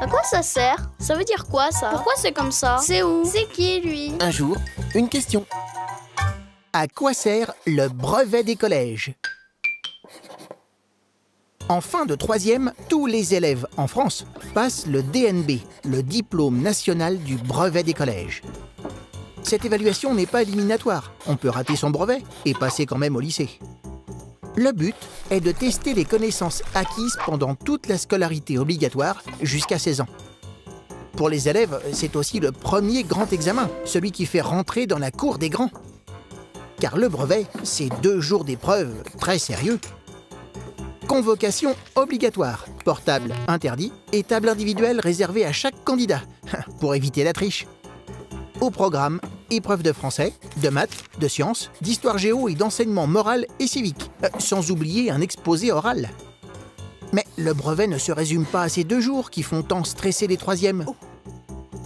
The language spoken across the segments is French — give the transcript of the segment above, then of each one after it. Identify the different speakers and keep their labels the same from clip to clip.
Speaker 1: À quoi ça sert? Ça veut dire quoi, ça? Pourquoi c'est comme ça? C'est où? C'est qui, lui?
Speaker 2: Un jour, une question. À quoi sert le brevet des collèges? En fin de troisième, tous les élèves en France passent le DNB, le diplôme national du brevet des collèges. Cette évaluation n'est pas éliminatoire. On peut rater son brevet et passer quand même au lycée. Le but est de tester les connaissances acquises pendant toute la scolarité obligatoire jusqu'à 16 ans. Pour les élèves, c'est aussi le premier grand examen, celui qui fait rentrer dans la cour des grands. Car le brevet, c'est 2 jours d'épreuve très sérieux. Convocation obligatoire, portable interdit et table individuelle réservée à chaque candidat, pour éviter la triche. Au programme, épreuves de français, de maths, de sciences, d'histoire géo et d'enseignement moral et civique, sans oublier un exposé oral. Mais le brevet ne se résume pas à ces 2 jours qui font tant stresser les troisièmes.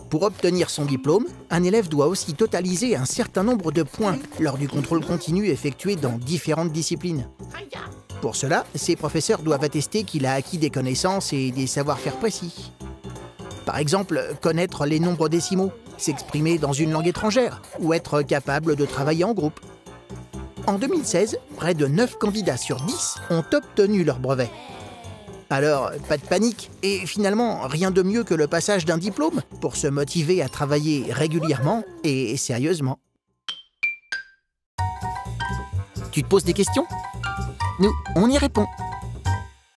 Speaker 2: Pour obtenir son diplôme, un élève doit aussi totaliser un certain nombre de points lors du contrôle continu effectué dans différentes disciplines. Pour cela, ses professeurs doivent attester qu'il a acquis des connaissances et des savoir-faire précis. Par exemple, connaître les nombres décimaux, s'exprimer dans une langue étrangère ou être capable de travailler en groupe. En 2016, près de 9 candidats sur 10 ont obtenu leur brevet. Alors, pas de panique, et finalement, rien de mieux que le passage d'un diplôme pour se motiver à travailler régulièrement et sérieusement. Tu te poses des questions? Nous, on y répond.